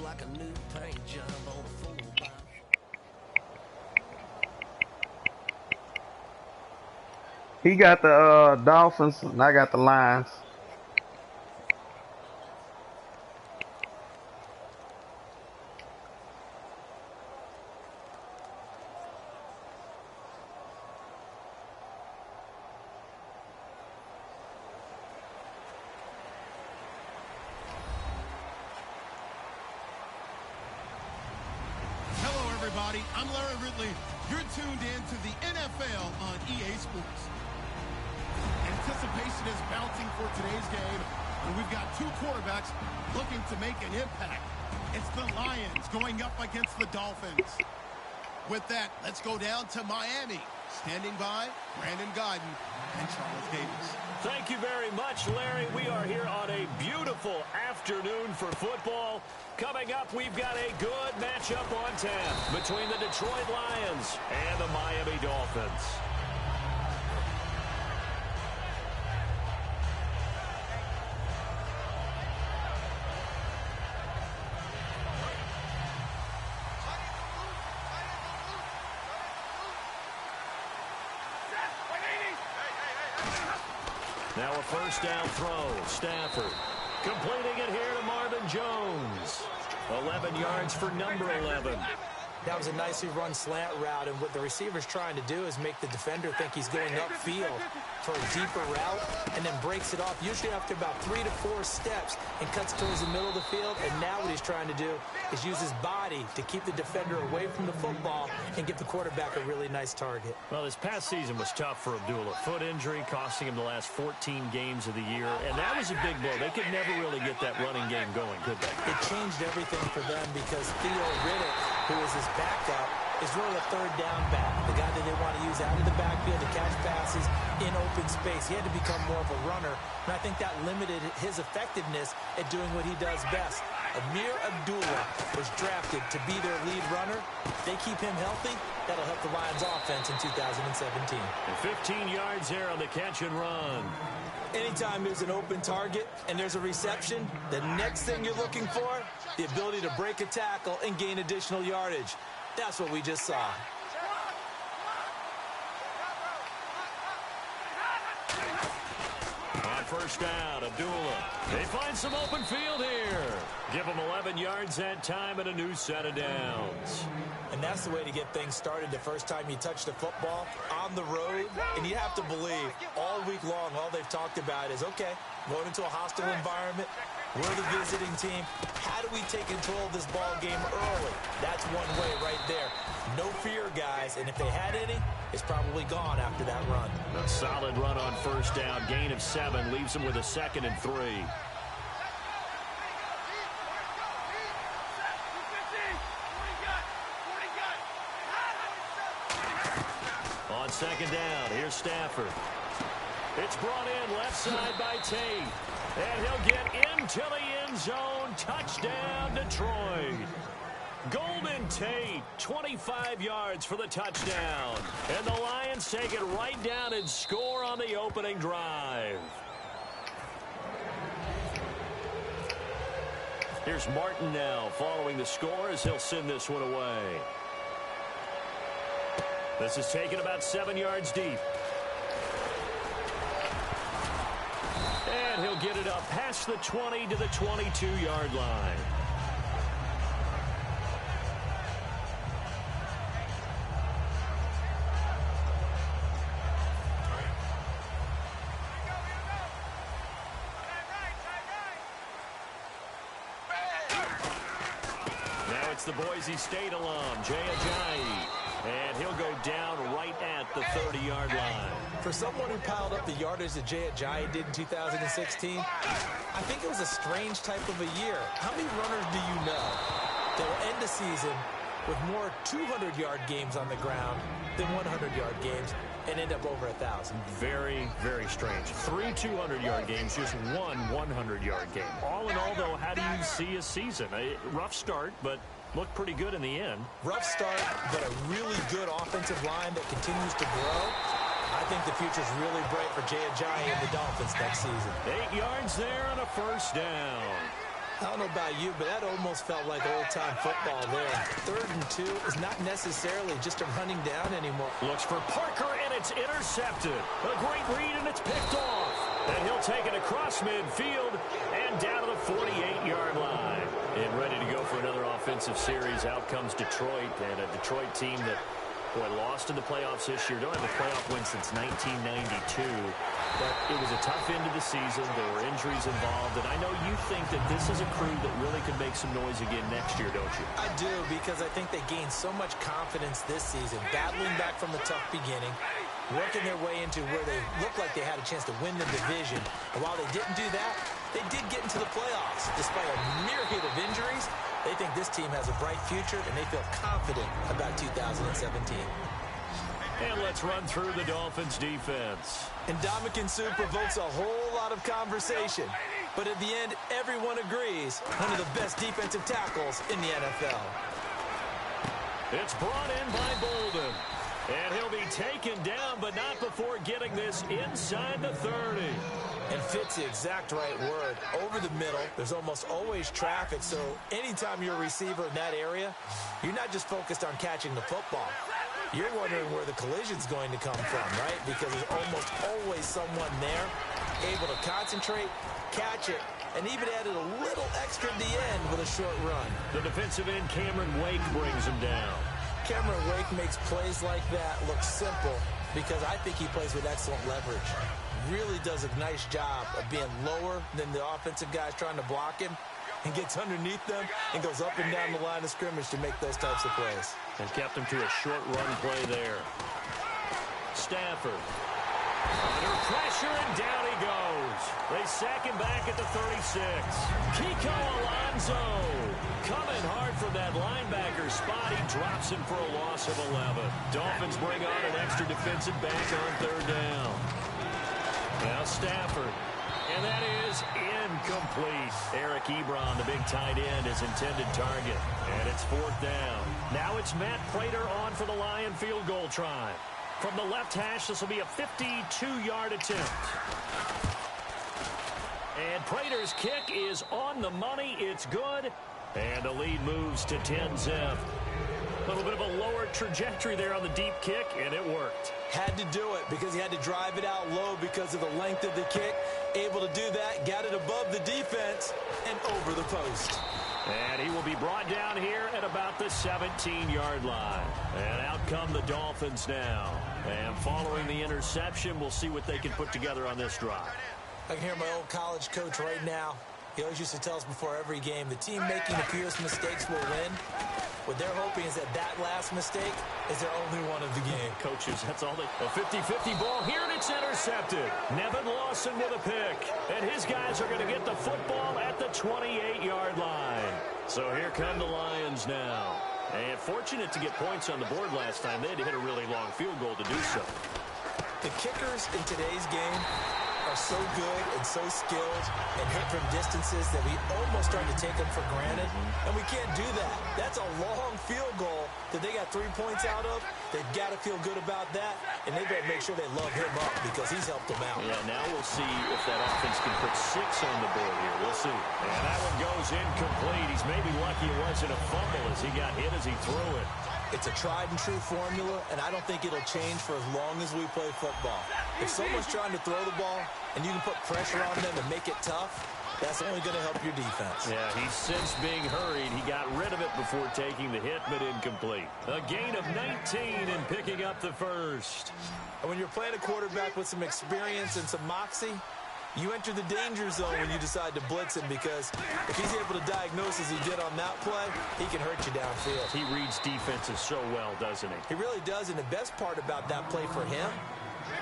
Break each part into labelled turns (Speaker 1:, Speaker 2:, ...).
Speaker 1: like a new paint job on a full bike.
Speaker 2: He got the Dolphins, and I got the Lions.
Speaker 3: Hello, everybody. I'm Larry Ridley. You're tuned in to the NFL on EA Sports. Anticipation is mounting for today's game, and we've got two quarterbacks looking to make an impact. It's the Lions going up against the Dolphins. With that, let's go down to Miami. Standing by, Brandon Guyton and Charles Davis.
Speaker 4: Thank you very much, Larry. We are here on a beautiful afternoon for football. Coming up, we've got a good matchup on tap between the Detroit Lions and the Miami Dolphins. Now a first down throw. Stafford completing it here to Marvin Jones. 11 yards for number 11.
Speaker 5: That was a nicely run slant route, and what the receiver's trying to do is make the defender think he's going upfield for a deeper route, and then breaks it off, usually after about 3 to 4 steps, and cuts towards the middle of the field. And now what he's trying to do is use his body to keep the defender away from the football and give the quarterback a really nice target.
Speaker 4: Well, this past season was tough for Abdullah. Foot injury costing him the last 14 games of the year, and that was a big blow. They could never really get that running game going, could they?
Speaker 5: It changed everything for them because Theo Riddick, who is his backup, is really a third down back. The guy that they want to use out of the backfield to catch passes in open space. He had to become more of a runner, and I think that limited his effectiveness at doing what he does best. Amir Abdullah was drafted to be their lead runner. If they keep him healthy, that'll help the Lions offense in 2017.
Speaker 4: And 15 yards there on the catch and run.
Speaker 5: Anytime there's an open target and there's a reception, the next thing you're looking for, the ability to break a tackle and gain additional yardage. That's what we just saw.
Speaker 4: On first down, Abdullah. They find some open field here. Give them 11 yards that time and a new set of downs.
Speaker 5: And that's the way to get things started the first time you touch the football on the road. And you have to believe all week long, all they've talked about is, okay, going into a hostile environment, we're the visiting team. How do we take control of this ball game early? That's one way right there. No fear, guys. And if they had any, it's probably gone after that run.
Speaker 4: A solid run on first down. Gain of 7 leaves them with a 2nd and 3. On second down, here's Stafford. It's brought in left side by Tate. And he'll get into the end zone. Touchdown, Detroit. Golden Tate, 25 yards for the touchdown. And the Lions take it right down and score on the opening drive. Here's Martin now following the score as he'll send this one away. This is taken about 7 yards deep. And he'll get it up past the 20 to the 22-yard line. Now it's the Boise State alum, Jay Ajayi. And he'll go down right at the 30-yard line.
Speaker 5: For someone who piled up the yardage that Jay Ajayi did in 2016, I think it was a strange type of a year. How many runners do you know that will end the season with more 200-yard games on the ground than 100-yard games and end up over 1,000?
Speaker 4: Very, very strange. 3 200-yard games, just 1 100-yard game. All in all, though, how do you see a season? A rough start, but looked pretty good in the end.
Speaker 5: Rough start, but a really good offensive line that continues to grow. I think the future's really bright for Jay Ajayi and the Dolphins next season.
Speaker 4: 8 yards there on a first down.
Speaker 5: I don't know about you, but that almost felt like old-time football there. 3rd and 2 is not necessarily just a running down anymore.
Speaker 4: Looks for Parker, and it's intercepted. A great read, and it's picked off. And he'll take it across midfield and down to the 48-yard line. And ready to go for another offensive series. Out comes Detroit, and a Detroit team that, boy, lost in the playoffs this year. Don't have a playoff win since 1992. But it was a tough end of the season. There were injuries involved. And I know you think that this is a crew that really could make some noise again next year, don't you?
Speaker 5: I do, because I think they gained so much confidence this season, battling back from a tough beginning, working their way into where they looked like they had a chance to win the division. And while they didn't do that, they did get into the playoffs. Despite a myriad of injuries, they think this team has a bright future, and they feel confident about 2017.
Speaker 4: And let's run through the Dolphins' defense.
Speaker 5: And Ndamukong Suh provokes a whole lot of conversation. But at the end, everyone agrees, one of the best defensive tackles in the NFL.
Speaker 4: It's brought in by Bolden. And he'll be taken down, but not before getting this inside the 30.
Speaker 5: And fits the exact right word. Over the middle, there's almost always traffic, so anytime you're a receiver in that area, you're not just focused on catching the football. You're wondering where the collision's going to come from, right? Because there's almost always someone there able to concentrate, catch it, and even added a little extra at the end with a short run.
Speaker 4: The defensive end, Cameron Wake, brings him down.
Speaker 5: Cameron Wake makes plays like that look simple because I think he plays with excellent leverage. Really does a nice job of being lower than the offensive guys trying to block him, and gets underneath them and goes up and down the line of scrimmage to make those types of plays.
Speaker 4: And kept him to a short run play there. Stafford. Under pressure, and down he goes. They sack him back at the 36. Kiko Alonso coming hard from that linebacker spot. He drops him for a loss of 11. Dolphins bring on an extra defensive back on 3rd down. Now Stafford. And that is incomplete. Eric Ebron, the big tight end, is intended target. And it's 4th down. Now it's Matt Prater on for the Lion field goal try. From the left hash, this will be a 52-yard attempt. And Prater's kick is on the money. It's good. And the lead moves to 10-zip. A little bit of a lower trajectory there on the deep kick, and it worked.
Speaker 5: Had to do it because he had to drive it out low because of the length of the kick. Able to do that, got it above the defense, and over the post.
Speaker 4: And he will be brought down here at about the 17-yard line. And out come the Dolphins now. And following the interception, we'll see what they can put together on this drive.
Speaker 5: I can hear my old college coach right now. He always used to tell us before every game, the team making the fewest mistakes will win. What they're hoping is that that last mistake is their only one of the game.
Speaker 4: Coaches, that's all they... A 50-50 ball here, and it's intercepted. Nevin Lawson with a pick. And his guys are going to get the football at the 28-yard line. So here come the Lions now. And fortunate to get points on the board last time. They had to hit a really long field goal to do so.
Speaker 5: The kickers in today's game are so good and so skilled and hit from distances that we almost start to take them for granted, and we can't do that. That's a long field goal that they got 3 points out of. They've got to feel good about that, and they better make sure they love him up because he's helped them out.
Speaker 4: Yeah, now we'll see if that offense can put 6 on the board here. We'll see. And that one goes incomplete. He's maybe lucky it wasn't a fumble as he got hit as he threw it.
Speaker 5: It's a tried-and-true formula, and I don't think it'll change for as long as we play football. If someone's trying to throw the ball and you can put pressure on them and make it tough, that's only going to help your defense.
Speaker 4: Yeah, he's since being hurried. He got rid of it before taking the hit, but incomplete. A gain of 19 and picking up the first.
Speaker 5: And when you're playing a quarterback with some experience and some moxie, you enter the danger zone when you decide to blitz him because if he's able to diagnose as he did on that play, he can hurt you downfield.
Speaker 4: He reads defenses so well, doesn't he?
Speaker 5: He really does, and the best part about that play for him,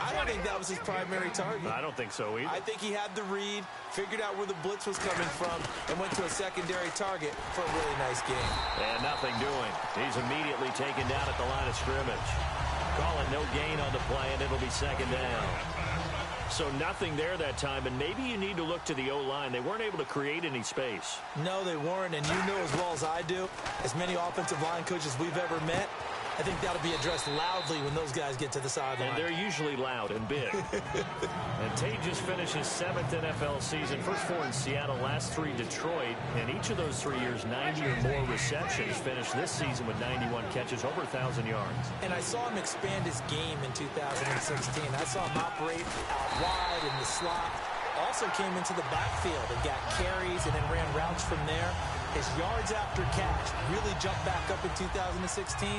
Speaker 5: I don't think that was his primary target.
Speaker 4: I don't think so either.
Speaker 5: I think he had the read, figured out where the blitz was coming from, and went to a secondary target for a really nice game.
Speaker 4: And nothing doing. He's immediately taken down at the line of scrimmage. Call it no gain on the play, and it'll be 2nd down. So nothing there that time, and maybe you need to look to the O-line. They weren't able to create any space.
Speaker 5: No, they weren't, and you know as well as I do, as many offensive line coaches we've ever met, I think that'll be addressed loudly when those guys get to the sideline.
Speaker 4: And they're usually loud and big. And Tate just finished his 7th NFL season. First 4 in Seattle, last 3 Detroit. And each of those 3 years, 90 or more receptions. Finished this season with 91 catches, over 1,000 yards.
Speaker 5: And I saw him expand his game in 2016. I saw him operate out wide in the slot. Also came into the backfield and got carries and then ran routes from there. His yards after catch really jumped back up in 2016.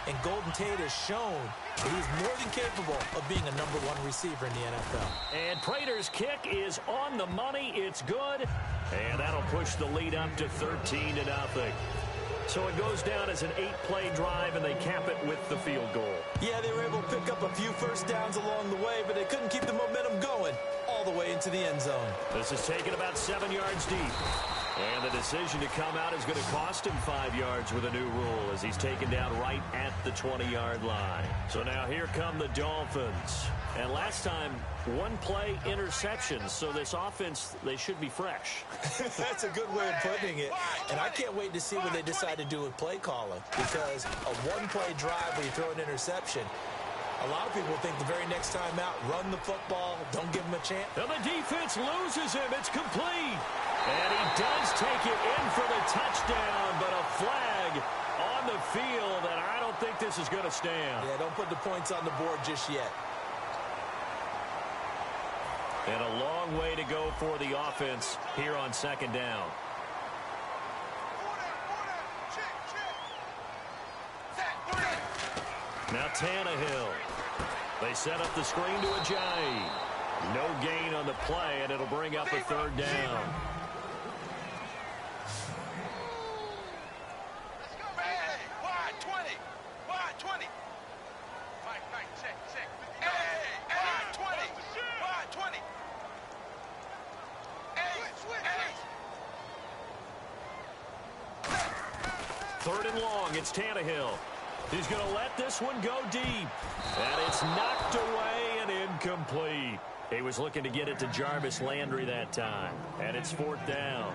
Speaker 5: And Golden Tate has shown that he's more than capable of being a #1 receiver in the NFL.
Speaker 4: And Prater's kick is on the money. It's good. And that'll push the lead up to 13-0. So it goes down as an 8-play drive, and they cap it with the field goal.
Speaker 5: Yeah, they were able to pick up a few first downs along the way, but they couldn't keep the momentum going all the way into the end zone.
Speaker 4: This is taken about 7 yards deep. And the decision to come out is going to cost him 5 yards with a new rule as he's taken down right at the 20-yard line. So now here come the Dolphins. And last time, 1-play interceptions. So this offense, they should be fresh.
Speaker 5: That's a good way of putting it. And I can't wait to see what they decide to do with play calling. Because a 1-play drive where you throw an interception, a lot of people think the very next time out, run the football, don't give him a chance.
Speaker 4: And the defense loses him. It's complete. And he does take it in for the touchdown, but a flag on the field, and I don't think this is going to stand.
Speaker 5: Yeah, don't put the points on the board just yet.
Speaker 4: And a long way to go for the offense here on 2nd down. Now Tannehill. They set up the screen to Ajayi. No gain on the play, and it'll bring up a 3rd down. Third and long, it's Tannehill. He's going to let this one go deep. And it's knocked away and incomplete. He was looking to get it to Jarvis Landry that time. And it's 4th down.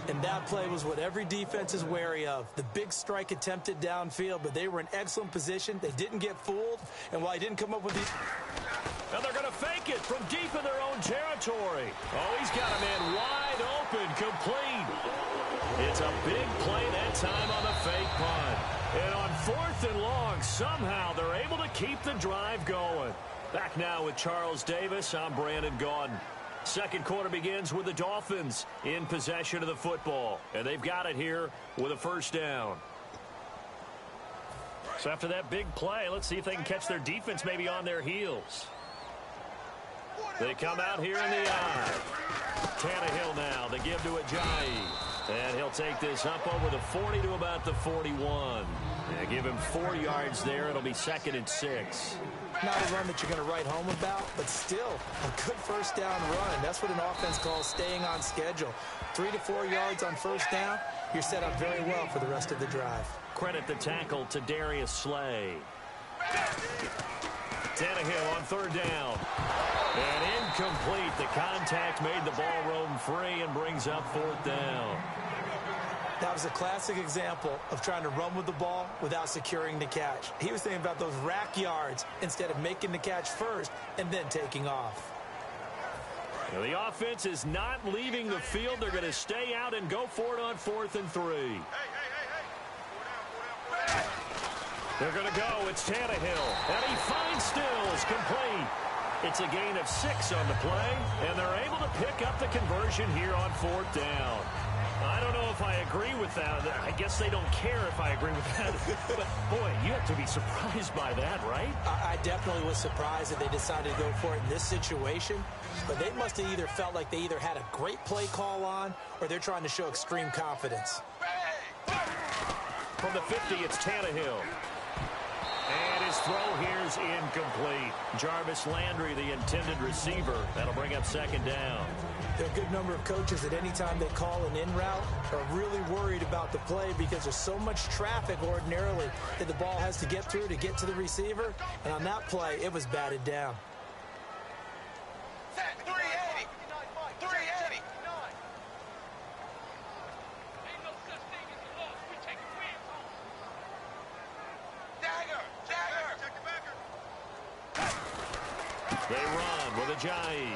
Speaker 5: And that play was what every defense is wary of. The big strike attempted downfield, but they were in excellent position. They didn't get fooled. And while he didn't come up with these...
Speaker 4: And they're going to fake it from deep in their own territory. Oh, he's got a man wide open, complete. It's a big play that time on the fake punt. And on 4th and long, somehow they're able to keep the drive going. Back now with Charles Davis, I'm Brandon Gaudin. Second quarter begins with the Dolphins in possession of the football. And they've got it here with a 1st down. So after that big play, let's see if they can catch their defense maybe on their heels. They come out here in the eye. Tannehill now, they give to Ajayi. And he'll take this up over the 40 to about the 41. Yeah, give him 4 yards there. It'll be 2nd and 6.
Speaker 5: Not a run that you're going to write home about, but still a good 1st down run. That's what an offense calls staying on schedule. 3 to 4 yards on 1st down, you're set up very well for the rest of the drive.
Speaker 4: Credit the tackle to Darius Slay. Tannehill on 3rd down. And incomplete. The contact made the ball roam free and brings up 4th down.
Speaker 5: That was a classic example of trying to run with the ball without securing the catch. He was thinking about those rack yards instead of making the catch first and then taking off.
Speaker 4: Now the offense is not leaving the field. They're going to stay out and go for it on 4th and 3. They're going to go. It's Tannehill. And he finds Stills, complete. It's a gain of 6 on the play, and they're able to pick up the conversion here on 4th down. I don't know if I agree with that. I guess they don't care if I agree with that. But, boy, you have to be surprised by that, right?
Speaker 5: I definitely was surprised that they decided to go for it in this situation. But they must have either felt like they either had a great play call on or they're trying to show extreme confidence.
Speaker 4: From the 50, it's Tannehill. And his throw here is incomplete. Jarvis Landry, the intended receiver. That'll bring up 2nd down.
Speaker 5: There are a good number of coaches that any time they call an in route are really worried about the play because there's so much traffic ordinarily that the ball has to get through to get to the receiver. And on that play, it was batted down.
Speaker 3: 380. 380. Dagger.
Speaker 4: They run with Ajayi.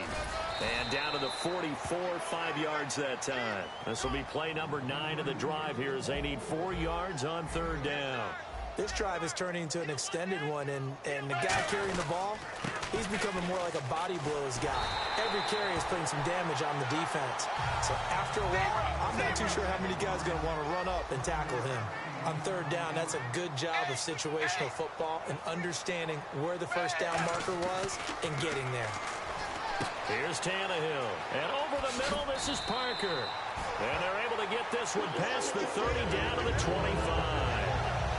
Speaker 4: And down to the 44, 5 yards that time. This will be play number 9 of the drive here as they need 4 yards on third down.
Speaker 5: This drive is turning into an extended one, and the guy carrying the ball, he's becoming more like a body blows guy. Every carry is putting some damage on the defense. So after a while, I'm not too sure how many guys are going to want to run up and tackle him. On third down, that's a good job of situational football and understanding where the first down marker was and getting there.
Speaker 4: Here's Tannehill. And over the middle, this is Parker. And they're able to get this one past the 30 down to the 25.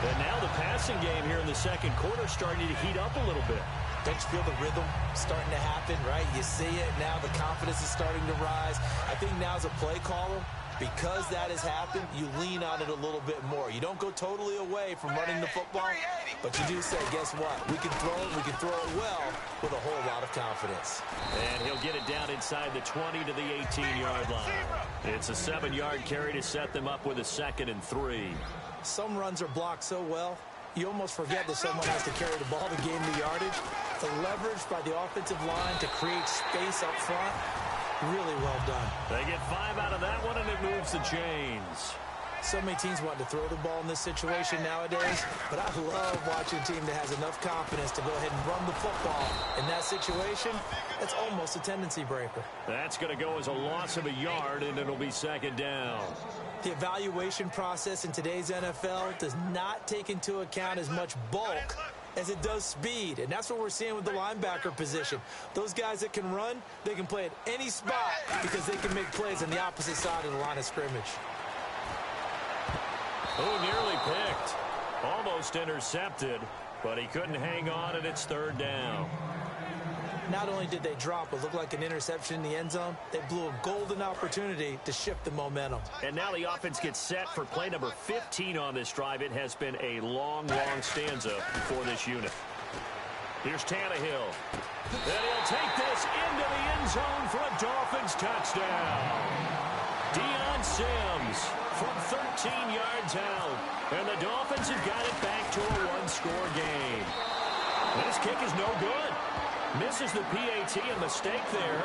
Speaker 4: And now the passing game here in the second quarter starting to heat up a little bit.
Speaker 5: Don't you feel the rhythm starting to happen, right? You see it now. The confidence is starting to rise. I think now as a play caller, because that has happened, you lean on it a little bit more. You don't go totally away from running the football, but you do say, guess what? We can throw it. We can throw it well with a whole lot of confidence.
Speaker 4: And he'll get it down inside the 20 to the 18-yard line. It's a 7-yard carry to set them up with a 2nd and 3.
Speaker 5: Some runs are blocked so well, you almost forget that someone has to carry the ball to gain the yardage. The leverage by the offensive line to create space up front, really well done.
Speaker 4: They get 5 out of that one, and it moves the chains.
Speaker 5: So many teams want to throw the ball in this situation nowadays, but I love watching a team that has enough confidence to go ahead and run the football. In that situation, it's almost a tendency breaker.
Speaker 4: That's going to go as a loss of a yard, and it'll be 2nd down.
Speaker 5: The evaluation process in today's NFL does not take into account as much bulk as it does speed, and that's what we're seeing with the linebacker position. Those guys that can run, they can play at any spot because they can make plays on the opposite side of the line of scrimmage.
Speaker 4: Oh, nearly picked. Almost intercepted, but he couldn't hang on, and it's 3rd down.
Speaker 5: Not only did they drop what looked like an interception in the end zone, they blew a golden opportunity to shift the momentum.
Speaker 4: And now the offense gets set for play number 15 on this drive. It has been a long, long stanza for this unit. Here's Tannehill. And he'll take this into the end zone for a Dolphins touchdown. Deion Sims from 13 yards out. And the Dolphins have got it back to a 1-score game. This kick is no good. Misses the PAT, a mistake there,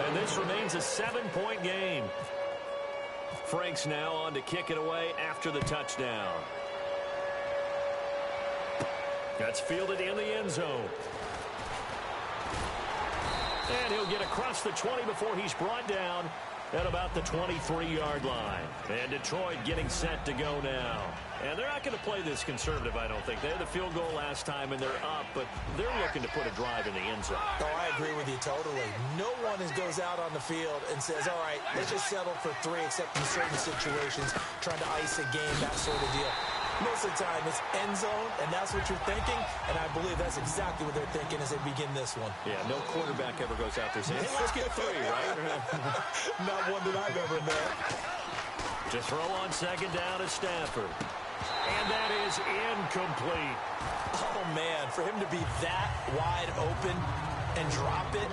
Speaker 4: and this remains a 7-point game. Frank's now on to kick it away after the touchdown. That's fielded in the end zone. And he'll get across the 20 before he's brought down at about the 23-yard line. And Detroit getting set to go now. And they're not going to play this conservative, I don't think. They had the field goal last time, and they're up, but they're looking to put a drive in the end zone.
Speaker 5: Oh, I agree with you totally. No one goes out on the field and says, all right, let's just settle for 3, except in certain situations, trying to ice a game, that sort of deal. Most of the time, it's end zone, and that's what you're thinking, and I believe that's exactly what they're thinking as they begin this one.
Speaker 4: Yeah, no quarterback ever goes out there saying, hey, let's get 3, right?
Speaker 5: Not one that I've ever met.
Speaker 4: To throw on 2nd down is Stafford. And that is incomplete.
Speaker 5: Oh, man, for him to be that wide open and drop it,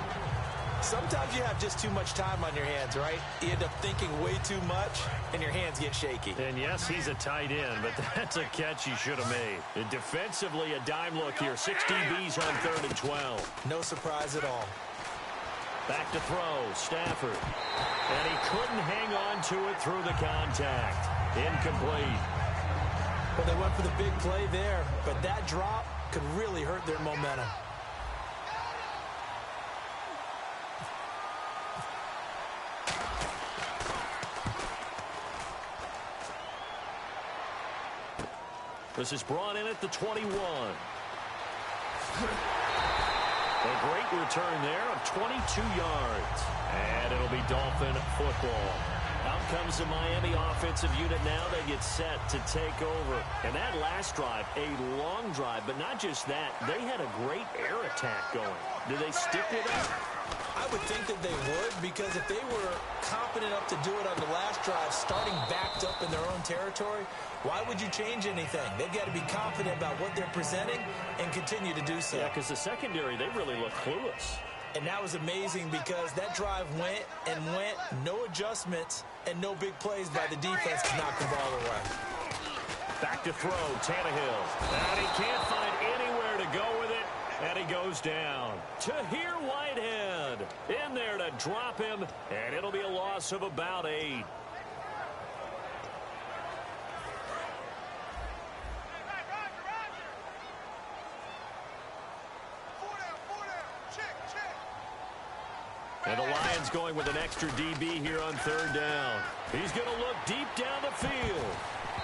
Speaker 5: sometimes you have just too much time on your hands, right? You end up thinking way too much, and your hands get shaky.
Speaker 4: And yes, he's a tight end, but that's a catch he should have made. And defensively, a dime look here. 6 DBs on 3rd and 12.
Speaker 5: No surprise at all.
Speaker 4: Back to throw, Stafford. And he couldn't hang on to it through the contact. Incomplete.
Speaker 5: Well, they went for the big play there, but that drop could really hurt their momentum.
Speaker 4: This is brought in at the 21. A great return there of 22 yards. And it'll be Dolphin football. Out comes the Miami offensive unit now. They get set to take over. And that last drive, a long drive, but not just that. They had a great air attack going. Do they stick with that?
Speaker 5: I would think that they would, because if they were confident enough to do it on the last drive, starting backed up in their own territory, why would you change anything? They've got to be confident about what they're presenting and continue to do so.
Speaker 4: Yeah, because the secondary, they really look clueless.
Speaker 5: And that was amazing because that drive went and went, no adjustments, and no big plays by the defense to knock the ball away.
Speaker 4: Back to throw, Tannehill. And he can't find anywhere to go with it. And he goes down. Tahir Whitehead in there to drop him, and it'll be a loss of about 8. And the Lions going with an extra DB here on 3rd down. He's going to look deep down the field.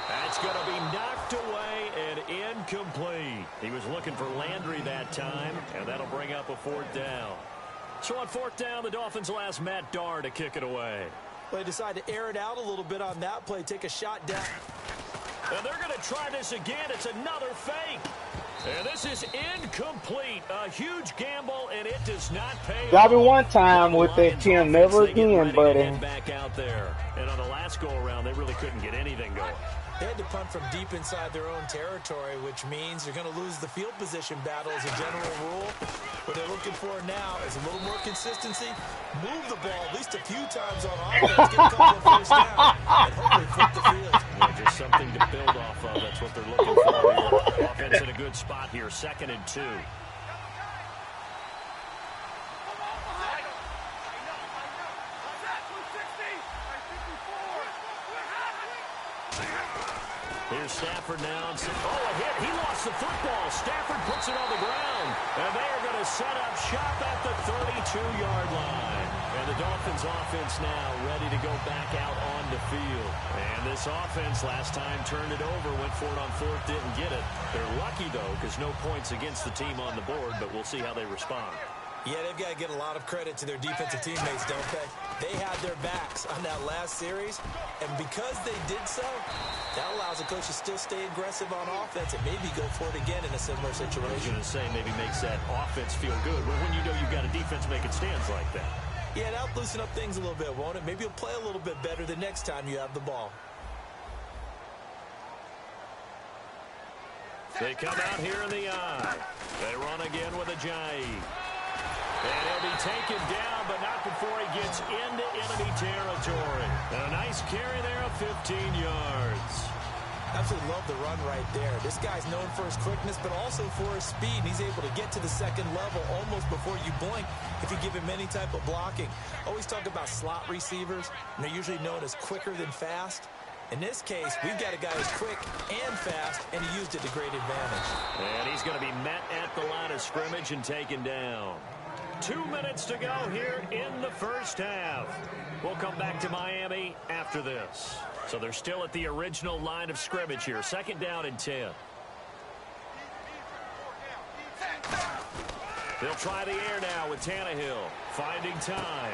Speaker 4: That's going to be knocked away and incomplete. He was looking for Landry that time, and that'll bring up a 4th down. So on 4th down, the Dolphins will ask Matt Darr to kick it away.
Speaker 5: Well, they decide to air it out a little bit on that play, take a shot down.
Speaker 4: And they're going to try this again. It's another fake. And this is incomplete. A huge gamble, and it does not pay.
Speaker 2: Got me one time with that Tim. Never again, buddy.
Speaker 4: Back out there. And on the last go-around, they really couldn't get anything going.
Speaker 5: They had to punt from deep inside their own territory, which means you're going to lose the field position battle as a general rule. What they're looking for now is a little more consistency. Move the ball at least a few times on offense. Get a couple of first down, and hopefully flip the field.
Speaker 4: Yeah, just something to build off of. That's what they're looking for here. Offense in a good spot here. 2nd and 2. Here's Stafford now. Oh, a hit. He lost the football. Stafford puts it on the ground. And they are going to set up shop at the 32-yard line. And the Dolphins offense now ready to go back out on the field. And this offense last time turned it over, went for it on 4th, didn't get it. They're lucky, though, because no points against the team on the board, but we'll see how they respond.
Speaker 5: Yeah, they've got to get a lot of credit to their defensive teammates, don't they? They had their backs on that last series, and because they did so, that allows the coach to still stay aggressive on offense and maybe go for it again in a similar situation.
Speaker 4: I was going to say maybe makes that offense feel good when you know you've got a defense making stands like that.
Speaker 5: Yeah, that'll loosen up things a little bit, won't it? Maybe you'll play a little bit better the next time you have the ball.
Speaker 4: They come out here in the eye. They run again with a jive. And he'll be taken down, but not before he gets into enemy territory. And a nice carry there of 15 yards.
Speaker 5: Absolutely love the run right there. This guy's known for his quickness, but also for his speed. And he's able to get to the 2nd level almost before you blink if you give him any type of blocking. Always talk about slot receivers, and they're usually known as quicker than fast. In this case, we've got a guy who's quick and fast, and he used it to great advantage.
Speaker 4: And he's going to be met at the line of scrimmage and taken down. 2 minutes to go here in the 1st half. We'll come back to Miami after this. So they're still at the original line of scrimmage here. 2nd down and 10. They'll try the air now with Tannehill. Finding time.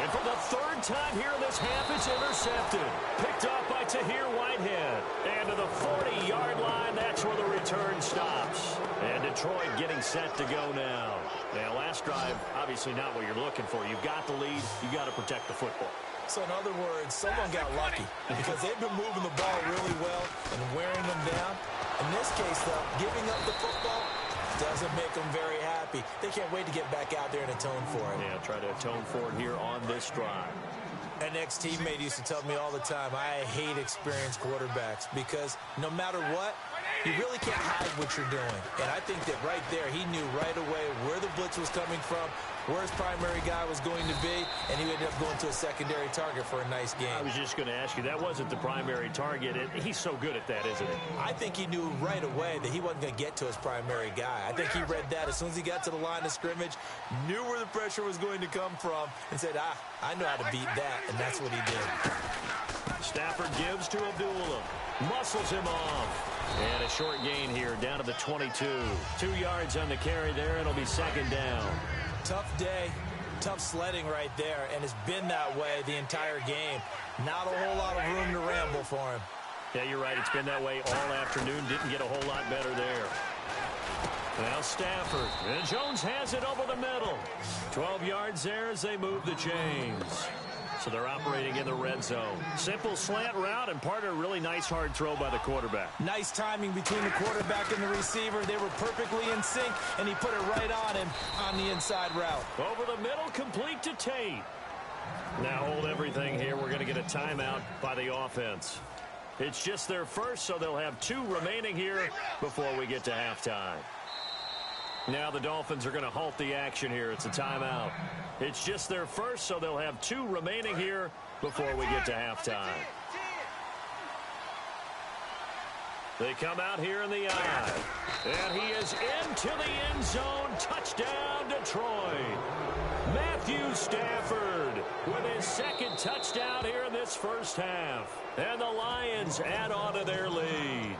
Speaker 4: And for the 3rd time here in this half, it's intercepted. Picked up by Tahir Whitehead. And to the 40-yard line, that's where the return stops. And Detroit getting set to go now. Now, last drive, obviously not what you're looking for. You've got the lead. You've got to protect the football.
Speaker 5: So, in other words, someone got lucky because they've been moving the ball really well and wearing them down. In this case, though, giving up the football doesn't make them very happy. They can't wait to get back out there and atone for it.
Speaker 4: Yeah, try to atone for it here on this drive.
Speaker 5: An ex-teammate used to tell me all the time, I hate experienced quarterbacks because no matter what, you really can't hide what you're doing. And I think that right there, he knew right away where the blitz was coming from, where his primary guy was going to be, and he ended up going to a secondary target for a nice game.
Speaker 4: I was just going to ask you, that wasn't the primary target. He's so good at that, isn't he?
Speaker 5: I think he knew right away that he wasn't going to get to his primary guy. I think he read that as soon as he got to the line of scrimmage, knew where the pressure was going to come from, and said, I know how to beat that, and that's what he did.
Speaker 4: Stafford gives to Abdullah. Muscles him off. And a short gain here, down to the 22. 2 yards on the carry there, it'll be 2nd down.
Speaker 5: Tough day, tough sledding right there, and it's been that way the entire game. Not a whole lot of room to ramble for him.
Speaker 4: Yeah, you're right. It's been that way all afternoon. Didn't get a whole lot better there. Now Stafford. And Jones has it over the middle. 12 yards there as they move the chains. So they're operating in the red zone. Simple slant route and part of a really nice hard throw by the quarterback.
Speaker 5: Nice timing between the quarterback and the receiver. They were perfectly in sync, and he put it right on him on the inside route.
Speaker 4: Over the middle, complete to Tate. Now hold everything here. We're going to get a timeout by the offense. It's just their first, so they'll have 2 remaining here before we get to halftime. Now the Dolphins are going to halt the action here. It's a timeout. It's just their first, so they'll have 2 remaining here before we get to halftime. They come out here in the eye. And he is into the end zone. Touchdown, Detroit. Matthew Stafford with his 2nd touchdown here in this first half. And the Lions add on to their lead.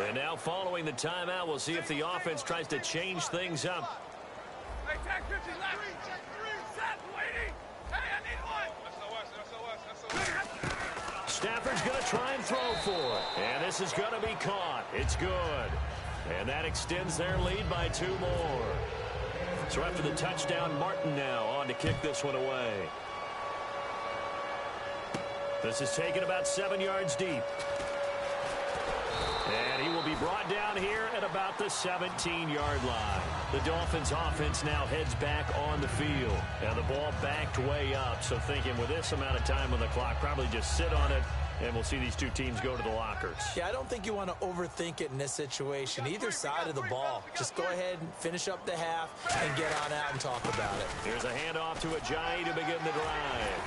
Speaker 4: And now following the timeout, we'll see if the offense tries to change things up.
Speaker 6: Hey, tag 50 left. Set, waiting. Hey, I need one. SOS.
Speaker 4: Stafford's going to try and throw for it. And this is going to be caught. It's good. And that extends their lead by 2 more. So after the touchdown, Martin now on to kick this one away. This is taken about 7 yards deep. And he will be brought down here at about the 17-yard line. The Dolphins offense now heads back on the field. Now the ball backed way up, so thinking with this amount of time on the clock, probably just sit on it, and we'll see these 2 teams go to the lockers.
Speaker 5: Yeah, I don't think you want to overthink it in this situation. Either side of the ball. Just go ahead and finish up the half and get on out and talk about it.
Speaker 4: Here's a handoff to Ajayi to begin the drive.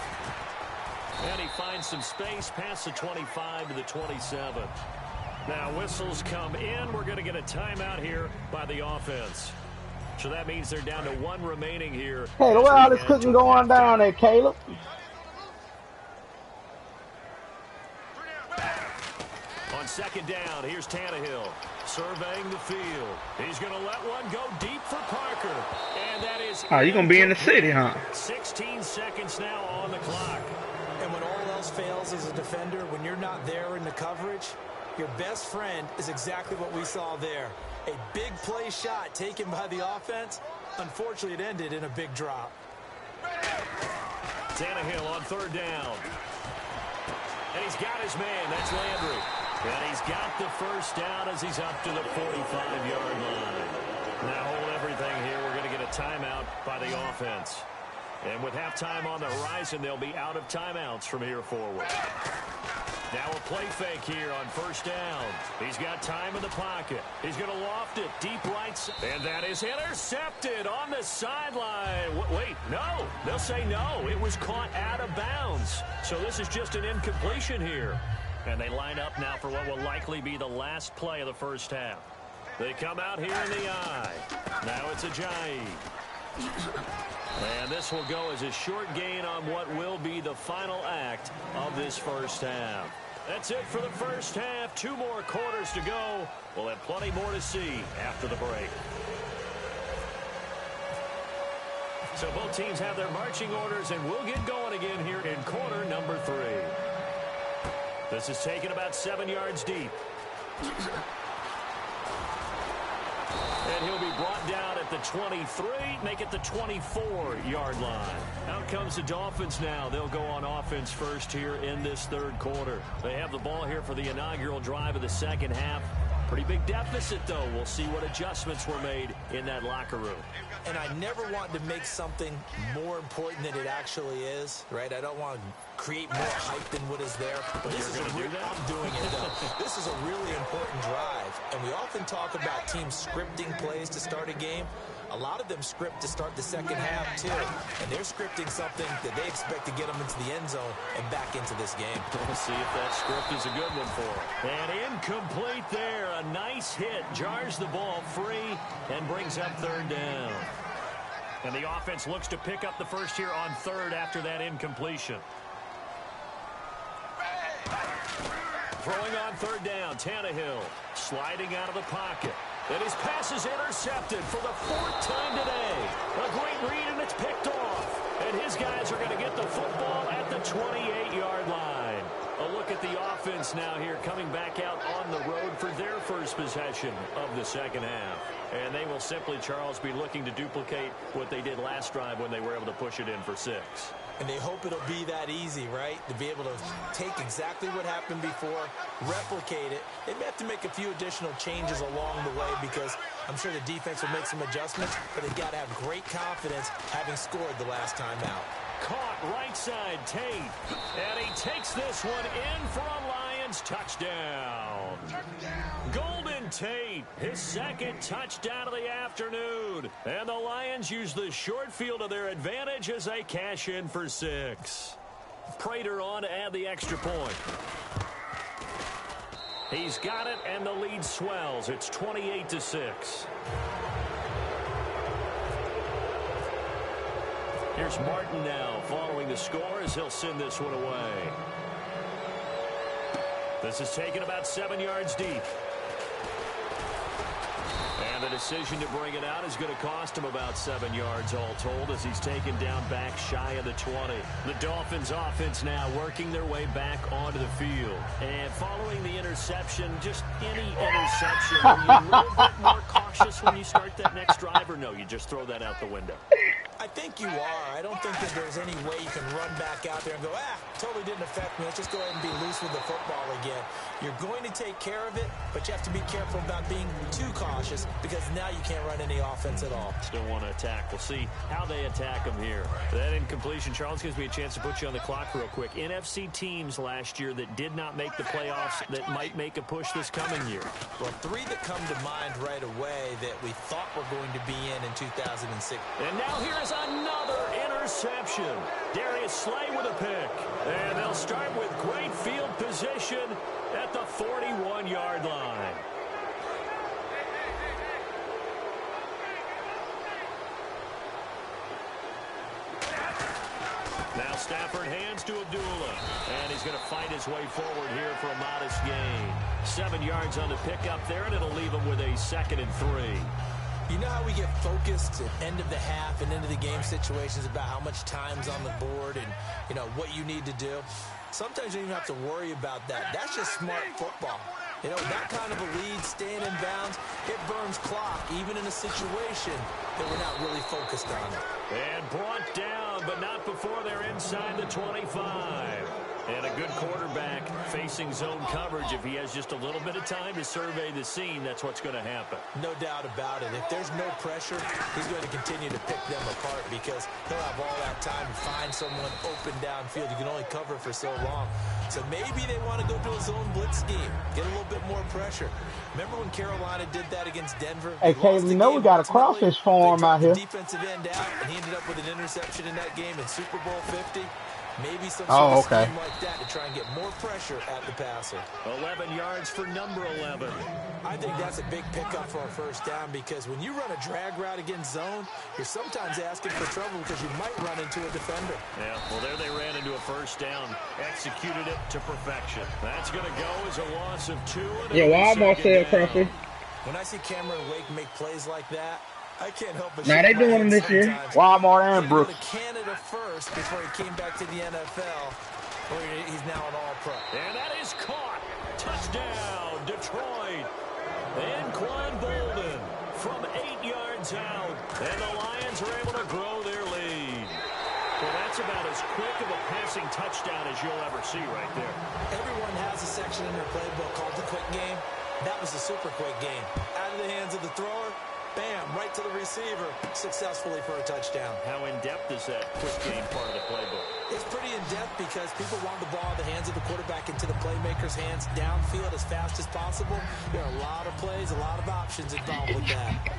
Speaker 4: And he finds some space past the 25 to the 27. Now whistles come in. We're going to get a timeout here by the offense. So that means they're down to 1 remaining here.
Speaker 2: Hey, the way all this cooking going down there, Caleb.
Speaker 4: On 2nd down, here's Tannehill surveying the field. He's going to let one go deep for Parker. And that is...
Speaker 2: Oh, you're going to be in the city, huh?
Speaker 4: 16 seconds now on the clock.
Speaker 5: And when all else fails as a defender, when you're not there in the coverage, your best friend is exactly what we saw there. A big play shot taken by the offense. Unfortunately, it ended in a big drop.
Speaker 4: Tannehill on 3rd down. And he's got his man. That's Landry. And he's got the first down as he's up to the 45-yard line. Now hold everything here. We're going to get a timeout by the offense. And with halftime on the horizon, they'll be out of timeouts from here forward. Now a play fake here on 1st down. He's got time in the pocket. He's going to loft it deep right. And that is intercepted on the sideline. Wait, no. They'll say no. It was caught out of bounds. So this is just an incompletion here. And they line up now for what will likely be the last play of the first half. They come out here in the eye. Now it's Ajayi. And this will go as a short gain on what will be the final act of this first half. That's it for the first half. 2 more quarters to go. We'll have plenty more to see after the break. So both teams have their marching orders, and we'll get going again here in quarter number 3. This is taken about 7 yards deep. And he'll be brought down at the 23, make it the 24-yard line. Out comes the Dolphins now. They'll go on offense first here in this 3rd quarter. They have the ball here for the inaugural drive of the second half. Pretty big deficit, though. We'll see what adjustments were made in that locker room.
Speaker 5: And I never want to make something more important than it actually is, right? I don't want to create more hype than what is there. But this is I'm doing it, though. This is a really important drive. And we often talk about teams scripting plays to start a game. A lot of them script to start the second half, too. And they're scripting something that they expect to get them into the end zone and back into this game.
Speaker 4: We'll see if that script is a good one for them. And incomplete there. A nice hit. Jars the ball free and brings up 3rd down. And the offense looks to pick up the first here on 3rd after that incompletion. Throwing on 3rd down, Tannehill sliding out of the pocket. And his pass is intercepted for the 4th time today. A great read, and it's picked off. And his guys are going to get the football at the 28-yard line. A look at the offense now here coming back out on the road for their first possession of the second half. And they will simply, Charles, be looking to duplicate what they did last drive when they were able to push it in for 6.
Speaker 5: And they hope it'll be that easy, right? To be able to take exactly what happened before, replicate it. They may have to make a few additional changes along the way because I'm sure the defense will make some adjustments, but they've got to have great confidence having scored the last time out.
Speaker 4: Caught right side, Tate. And he takes this one in for a Lions touchdown. Golden Tate, his second touchdown of the afternoon. And the Lions use the short field to their advantage as they cash in for 6. Prater on to add the extra point. He's got it, and the lead swells. It's 28-6. Here's Martin now following the score as he'll send this one away. This is taken about 7 yards deep. And the decision to bring it out is going to cost him about 7 yards all told as he's taken down back shy of the 20. The Dolphins offense now working their way back onto the field. And following the interception, just any interception, are you a little bit more cautious when you start that next drive, or no, you just throw that out the window?
Speaker 5: I think you are. I don't think that there's any way you can run back out there and go, totally didn't affect me. Let's just go ahead and be loose with the football again. You're going to take care of it, but you have to be careful about being too cautious because now you can't run any offense at all.
Speaker 4: Still want to attack. We'll see how they attack them here. That incompletion, Charles, gives me a chance to put you on the clock real quick. NFC teams last year that did not make the playoffs that might make a push this coming year.
Speaker 5: Well, 3 that come to mind right away that we thought were going to be in 2006.
Speaker 4: And now here is another interception. Darius Slay with a pick. And they'll start with great field position at the 41-yard line. Now Stafford hands to Abdullah. And he's going to fight his way forward here for a modest gain. 7 yards on the pickup there, and it'll leave him with a 2nd and 3.
Speaker 5: You know how we get focused at end of the half and into the game situations about how much time's on the board and, what you need to do? Sometimes you don't even have to worry about that. That's just smart football. That kind of a lead, staying in bounds, it burns clock, even in a situation that we're not really focused on it.
Speaker 4: And brought down, but not before they're inside the 25. And a good quarterback facing zone coverage. If he has just a little bit of time to survey the scene, that's what's going to happen.
Speaker 5: No doubt about it. If there's no pressure, he's going to continue to pick them apart because he'll have all that time to find someone open downfield. You can only cover for so long. So maybe they want to go to a zone blitz scheme, get a little bit more pressure. Remember when Carolina did that against Denver?
Speaker 2: Hey, Kay, we know we got a crawfish farm out here.
Speaker 5: Defensive end out, and he ended up with an interception in that game in Super Bowl 50. Maybe some
Speaker 2: sort
Speaker 5: of scheme like that to try and get more pressure at the passer.
Speaker 4: 11 yards for number 11.
Speaker 5: I think that's a big pickup for a first down because when you run a drag route against zone, you're sometimes asking for trouble because you might run into a defender.
Speaker 4: Yeah, well, there they ran into a first down, executed it to perfection. That's going to go as a loss of 2.
Speaker 2: Yeah, well, I'm going to say it, Crawford.
Speaker 5: When I see Cameron Wake make plays like that, I can't help but
Speaker 2: now they doing them this year. Walmart and Brooks.
Speaker 5: He went to Canada first before he came back to the NFL. Where he's now an All-Pro.
Speaker 4: And that is caught. Touchdown, Detroit. Anquan Bolden from 8 yards out. And the Lions are able to grow their lead. Well, that's about as quick of a passing touchdown as you'll ever see right there.
Speaker 5: Everyone has a section in their playbook called the quick game. That was a super quick game. Out of the hands of the thrower. Bam, right to the receiver, successfully for a touchdown.
Speaker 4: How in-depth is that quick game part of the playbook?
Speaker 5: It's pretty in-depth because people want the ball in the hands of the quarterback into the playmaker's hands downfield as fast as possible. There are a lot of plays, a lot of options involved with that.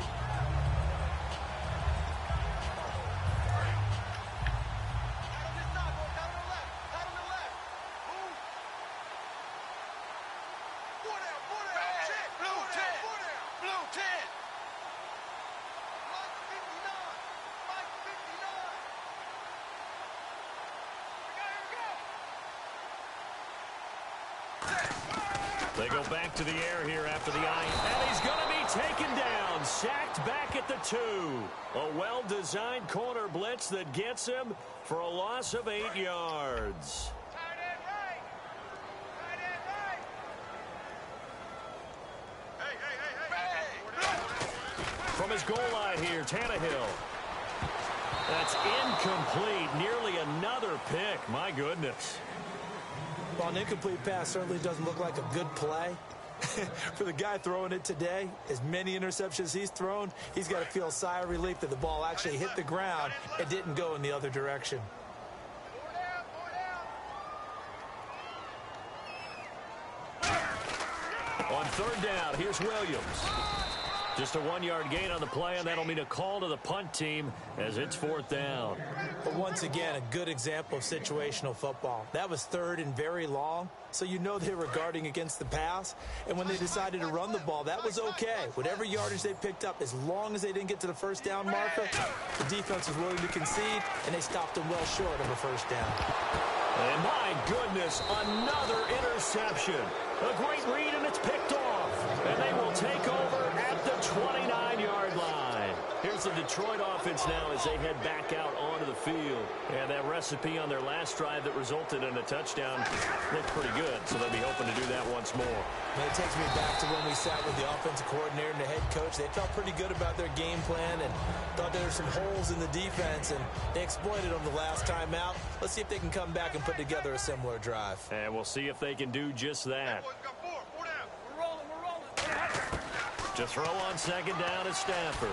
Speaker 4: They go back to the air here after the eye, and he's going to be taken down, sacked back at the 2. A well-designed corner blitz that gets him for a loss of 8 yards. From his goal line here, Tannehill. That's incomplete. Nearly another pick. My goodness.
Speaker 5: Well, an incomplete pass certainly doesn't look like a good play. For the guy throwing it today, as many interceptions he's thrown, he's got to feel a sigh of relief that the ball actually hit the ground and didn't go in the other direction.
Speaker 4: On third down, here's Williams. Just a 1-yard gain on the play, and that'll mean a call to the punt team as it's fourth down.
Speaker 5: But once again, a good example of situational football. That was third and very long, so you know they were guarding against the pass. And when they decided to run the ball, that was okay. Whatever yardage they picked up, as long as they didn't get to the first down marker, the defense was willing to concede, and they stopped them well short of a first down.
Speaker 4: And my goodness, another interception. A great read, and it's picked off. And they will take over at the 29-yard line. Here's the Detroit offense now as they head back out onto the field. And that recipe on their last drive that resulted in a touchdown looked pretty good, so they'll be hoping to do that once more.
Speaker 5: And it takes me back to when we sat with the offensive coordinator and the head coach. They felt pretty good about their game plan and thought there were some holes in the defense, and they exploited them the last time out. Let's see if they can come back and put together a similar drive.
Speaker 4: And we'll see if they can do just that. To throw on second down is Stafford.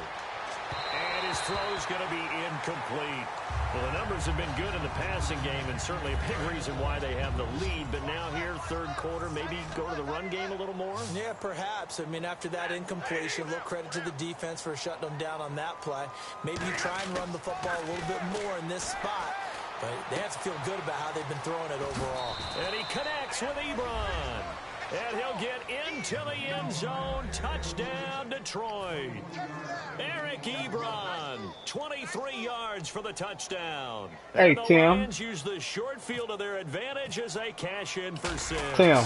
Speaker 4: And his throw's going to be incomplete. Well, the numbers have been good in the passing game, and certainly a big reason why they have the lead. But now here, third quarter, maybe go to the run game a little more?
Speaker 5: Yeah, perhaps. I mean, after that incompletion, a little credit to the defense for shutting them down on that play. Maybe you try and run the football a little bit more in this spot. But they have to feel good about how they've been throwing it overall.
Speaker 4: And he connects with Ebron. And he'll get into the end zone. Touchdown, Detroit. Eric Ebron, 23 yards for the touchdown.
Speaker 2: Hey,
Speaker 4: and the
Speaker 2: Tim.
Speaker 4: Lions use the short field to their advantage as they cash in for 6.
Speaker 2: Tim.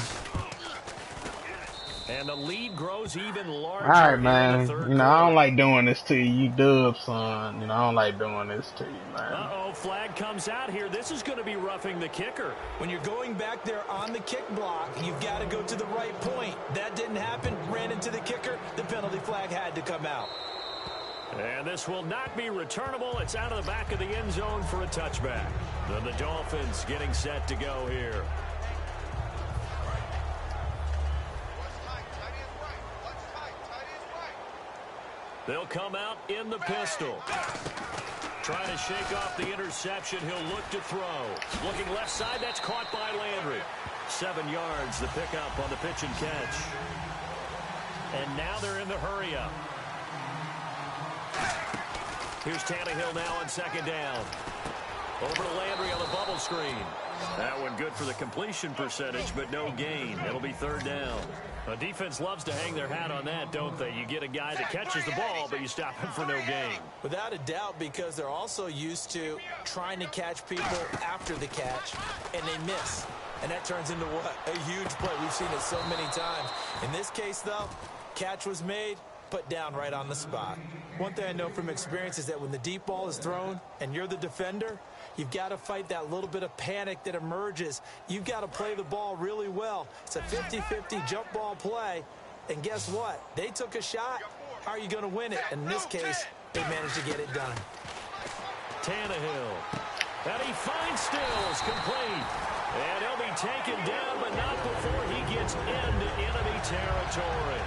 Speaker 4: And the lead grows even larger.
Speaker 2: All right,
Speaker 4: in
Speaker 2: man.
Speaker 4: the third
Speaker 2: You know, I don't
Speaker 4: quarter.
Speaker 2: like doing this to you. You dub, son. You know, I don't like doing this to you, man.
Speaker 4: Uh-oh, flag comes out here. This is going to be roughing the kicker.
Speaker 5: When you're going back there on the kick block, you've got to go to the right point. That didn't happen. Ran into the kicker. The penalty flag had to come out.
Speaker 4: And this will not be returnable. It's out of the back of the end zone for a touchback. Then the Dolphins getting set to go here. They'll come out in the pistol. Trying to shake off the interception. He'll look to throw. Looking left side. That's caught by Landry. 7 yards the pickup on the pitch and catch. And now they're in the hurry up. Here's Tannehill now on second down. Over to Landry on the bubble screen. That one good for the completion percentage, but no gain. It'll be third down. A defense loves to hang their hat on that, don't they? You get a guy that catches the ball, but you stop him for no gain.
Speaker 5: Without a doubt, because they're also used to trying to catch people after the catch, and they miss. And that turns into what? A huge play. We've seen it so many times. In this case, though, catch was made, put down right on the spot. One thing I know from experience is that when the deep ball is thrown and you're the defender, you've got to fight that little bit of panic that emerges. You've got to play the ball really well. It's a 50-50 jump ball play. And guess what? They took a shot. How are you going to win it? In this case, they managed to get it done.
Speaker 4: Tannehill. And he finds Stills complete. And he'll be taken down, but not before he gets into enemy territory.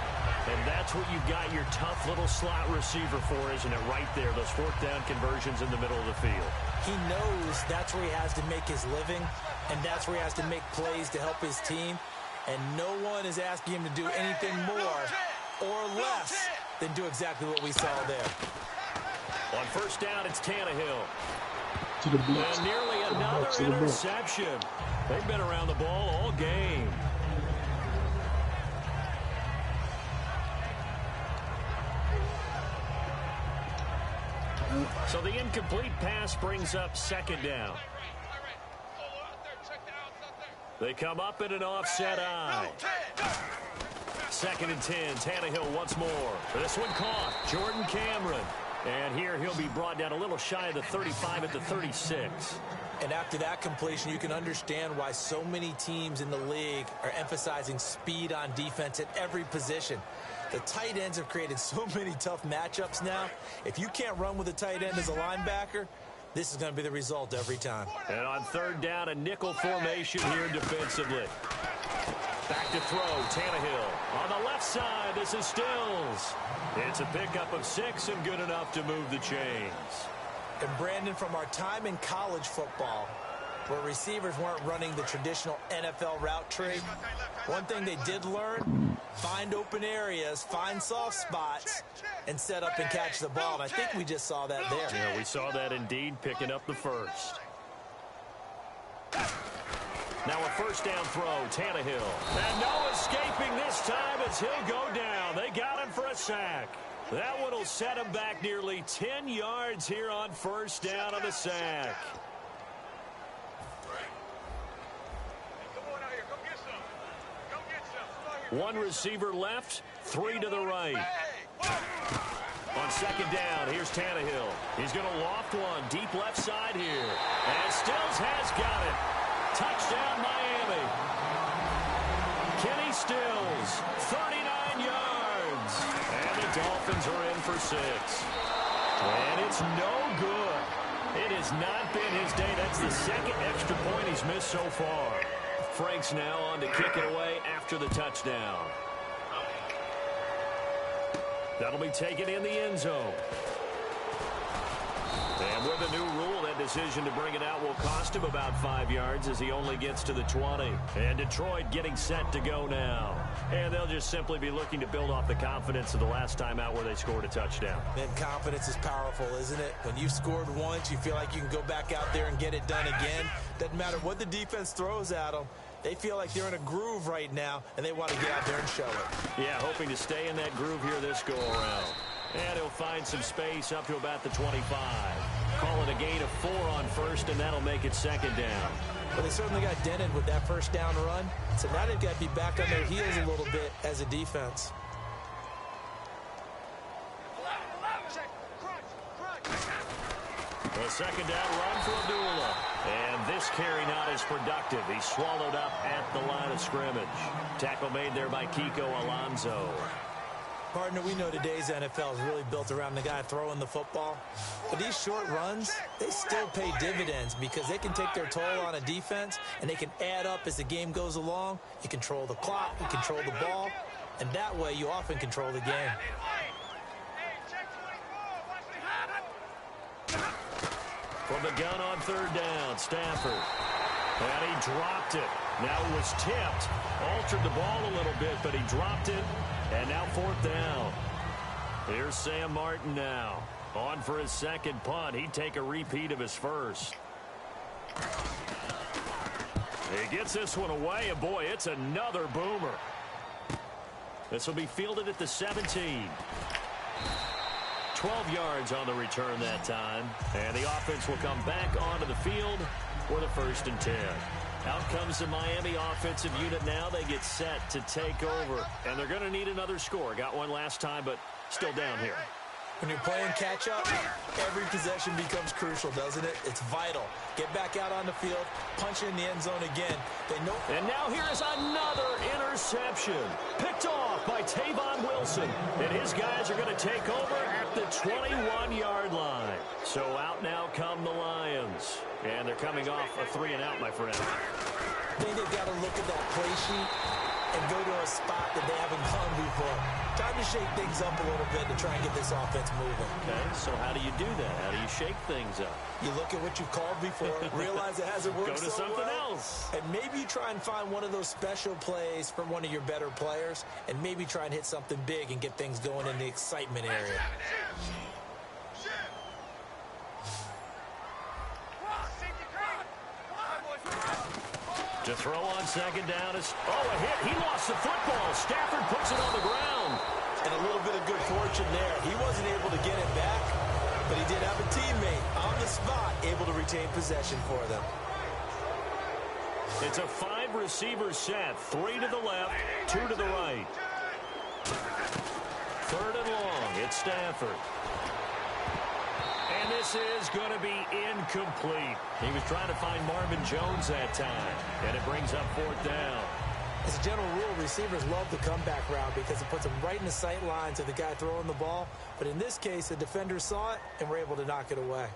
Speaker 4: And that's what you've got your tough little slot receiver for, isn't it? Right there, those fourth down conversions in the middle of the field.
Speaker 5: He knows that's where he has to make his living, and that's where he has to make plays to help his team. And no one is asking him to do anything more or less than do exactly what we saw there.
Speaker 4: On first down, it's Tannehill.
Speaker 2: To the blitz.
Speaker 4: And nearly another
Speaker 2: To the blitz.
Speaker 4: interception. They've been around the ball all game. So the incomplete pass brings up second down. They come up in an offset eye. 2nd and 10. Tannehill once more. This one caught. Jordan Cameron. And here he'll be brought down a little shy of the 35 at the 36.
Speaker 5: And after that completion, you can understand why so many teams in the league are emphasizing speed on defense at every position. The tight ends have created so many tough matchups now. If you can't run with a tight end as a linebacker, this is going to be the result every time.
Speaker 4: And on third down, a nickel formation here defensively. Back to throw, Tannehill. On the left side, this is Stills. It's a pickup of 6 and good enough to move the chains.
Speaker 5: And Brandon, from our time in college football, where receivers weren't running the traditional NFL route tree, one thing they did learn, find open areas, find soft spots, and set up and catch the ball. And I think we just saw that there.
Speaker 4: Yeah, we saw that indeed, picking up the first. Now a first down throw, Tannehill. And no escaping this time as he'll go down. They got him for a sack. That one will set him back nearly 10 yards here on first down on the sack. One receiver left, 3 to the right. On second down, here's Tannehill. He's going to loft one deep left side here. And Stills has got it. Touchdown, Miami. Kenny Stills, 39 yards. And the Dolphins are in for 6. And it's no good. It has not been his day. That's the second extra point he's missed so far. Frank's now on to kick it away after the touchdown. That'll be taken in the end zone. And with a new rule, that decision to bring it out will cost him about 5 yards as he only gets to the 20. And Detroit getting set to go now. And they'll just simply be looking to build off the confidence of the last time out where they scored a touchdown.
Speaker 5: Man, confidence is powerful, isn't it? When you've scored once, you feel like you can go back out there and get it done again. Doesn't matter what the defense throws at them. They feel like they're in a groove right now, and they want to get out there and show it.
Speaker 4: Yeah, hoping to stay in that groove here this go-around. And he'll find some space up to about the 25. Call it a gain of 4 on first, and that'll make it second down.
Speaker 5: Well, they certainly got dented with that first down run, so now they've got to be back on their heels a little bit as a defense.
Speaker 4: A second down run for Abdullah. And this carry not as productive. He's swallowed up at the line of scrimmage. Tackle made there by Kiko Alonso.
Speaker 5: Partner, we know today's NFL is really built around the guy throwing the football. But these short runs, they still pay dividends because they can take their toll on a defense and they can add up as the game goes along. You control the clock, you control the ball, and that way you often control the game.
Speaker 4: From the gun on third down, Stafford. And he dropped it. Now it was tipped. Altered the ball a little bit, but he dropped it. And now fourth down. Here's Sam Martin now. On for his second punt. He'd take a repeat of his first. He gets this one away, and boy, it's another boomer. This will be fielded at the 17. 12 yards on the return that time. And the offense will come back onto the field for the 1st and 10. Out comes the Miami offensive unit now. They get set to take over. And they're going to need another score. Got one last time, but still down here.
Speaker 5: When you're playing catch-up, every possession becomes crucial, doesn't it? It's vital. Get back out on the field, punch in the end zone again. They know.
Speaker 4: And now here is another interception. Picked off by Tavon Wilson. And his guys are going to take over at the 21-yard line. So out now come the Lions. And they're coming off a 3-and-out, my friend.
Speaker 5: I think they've got to look at that play sheet and go to a spot that they haven't gone before. Time to shake things up a little bit to try and get this offense moving.
Speaker 4: Okay, so how do you do that? How do you shake things up?
Speaker 5: You look at what you've called before, realize it hasn't worked
Speaker 4: Go to
Speaker 5: so
Speaker 4: something
Speaker 5: well,
Speaker 4: else.
Speaker 5: and maybe you try and find one of those special plays from one of your better players, and maybe try and hit something big and get things going in the excitement area.
Speaker 4: To throw on second down is, a hit. He lost the football. Stafford puts it on the ground.
Speaker 5: And a little bit of good fortune there. He wasn't able to get it back, but he did have a teammate on the spot able to retain possession for them.
Speaker 4: It's a 5-receiver set. 3 to the left, 2 to the right. 3rd and long. It's Stafford. And this is going to be incomplete. He was trying to find Marvin Jones that time. And it brings up 4th down.
Speaker 5: As a general rule, receivers love the comeback route because it puts them right in the sight lines of the guy throwing the ball. But in this case, the defender saw it and were able to knock it away.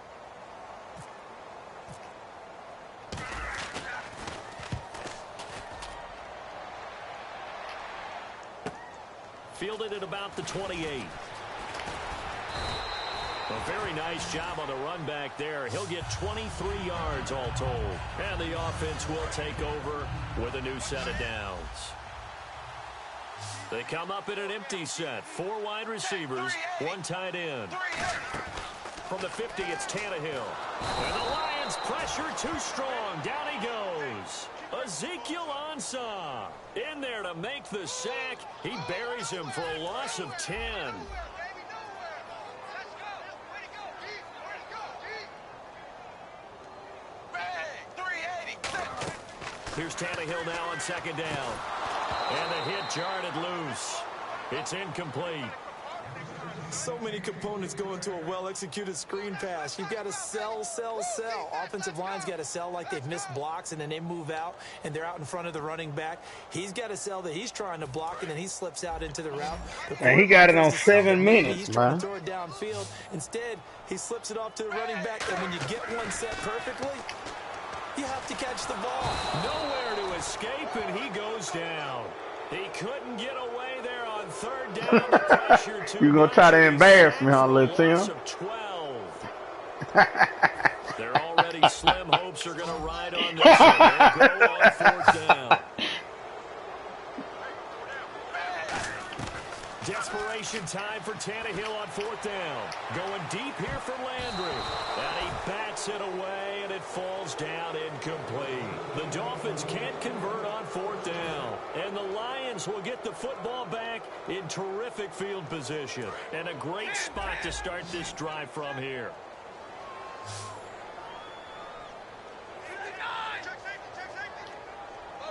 Speaker 4: fielded at about the 28. A very nice job on the run back there. He'll get 23 yards all told. And the offense will take over with a new set of downs. They come up in an empty set. 4 wide receivers, 1 tight end. From the 50, it's Tannehill. And the Lions pressure too strong. Down he goes. Ezekiel Ansah in there to make the sack. He buries him for a loss of 10. Here's Tannehill now on second down. And the hit jarred it loose. It's incomplete.
Speaker 5: So many components go into a well-executed screen pass. You've got to sell. Offensive line's got to sell like they've missed blocks, and then they move out, and they're out in front of the running back. He's got to sell that he's trying to block, and then he slips out into the route.
Speaker 2: And he got it on 7 minutes,
Speaker 5: he's trying to throw it downfield. Instead, he slips it off to the running back, and when you get one set perfectly, you have to catch the ball.
Speaker 4: Nowhere to escape, and he goes down. He couldn't get away there on third down. The pressure too
Speaker 2: You're going to try to embarrass me, huh, little Tim?
Speaker 4: 12. Their already slim hopes are going to ride on this one. They'll go on fourth down. Desperation time for Tannehill on fourth down. Going deep here for Landry. And he bats it away, and it falls down incomplete. The Dolphins can't convert on fourth down. And the Lions will get the football back in terrific field position. And a great spot to start this drive from here.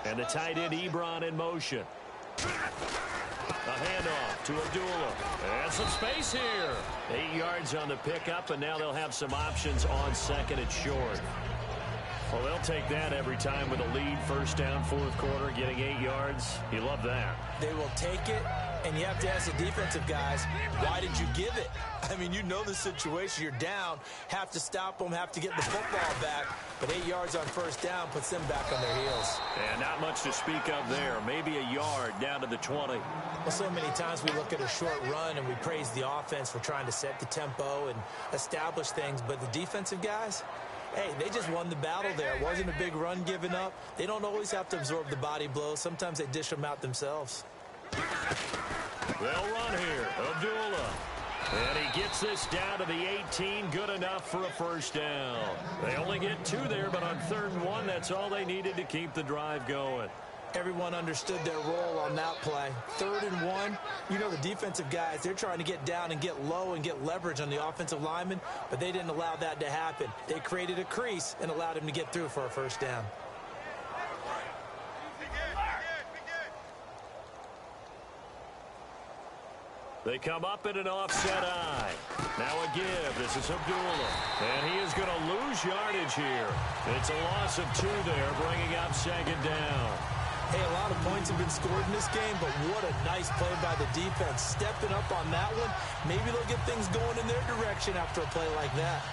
Speaker 4: And the tight end Ebron in motion. A handoff to Abdullah. And some space here. 8 yards on the pickup, and now they'll have some options on second and short. Well, they'll take that every time with a lead. First down, fourth quarter, getting 8 yards. You love that.
Speaker 5: They will take it, and you have to ask the defensive guys, why did you give it? I mean, you know the situation. You're down, have to stop them, have to get the football back. But 8 yards on first down puts them back on their heels.
Speaker 4: And not much to speak of there. Maybe a yard down to the 20.
Speaker 5: Well, so many times we look at a short run and we praise the offense for trying to set the tempo and establish things. But the defensive guys, hey, they just won the battle there. It wasn't a big run given up. They don't always have to absorb the body blows. Sometimes they dish them out themselves.
Speaker 4: They'll run here. Abdullah. And he gets this down to the 18. Good enough for a first down. They only get 2 there, but on 3rd and 1, that's all they needed to keep the drive going.
Speaker 5: Everyone understood their role on that play. 3rd and 1, you know the defensive guys, they're trying to get down and get low and get leverage on the offensive lineman, but they didn't allow that to happen. They created a crease and allowed him to get through for a first down.
Speaker 4: They come up in an offset eye. Now a give. This is Abdullah. And he is going to lose yardage here. It's a loss of 2 there, bringing up second down.
Speaker 5: Hey, a lot of points have been scored in this game, but what a nice play by the defense. Stepping up on that one, maybe they'll get things going in their direction after a play like that.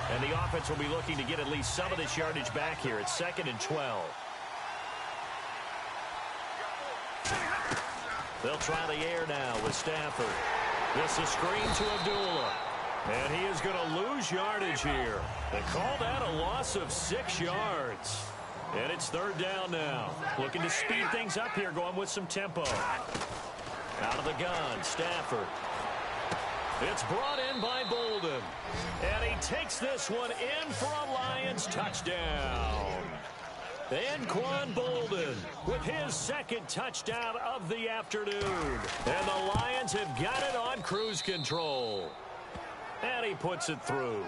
Speaker 4: And the offense will be looking to get at least some of this yardage back here. It's 2nd and 12. They'll try the air now with Stafford. This is screen to Abdullah. And he is going to lose yardage here. They call that a loss of 6 yards. And it's 3rd down now. Looking to speed things up here, going with some tempo. Out of the gun, Stafford. It's brought in by Bolden. And he takes this one in for a Lions touchdown. Anquan Bolden with his 2nd touchdown of the afternoon. And the Lions have got it on cruise control. And he puts it through.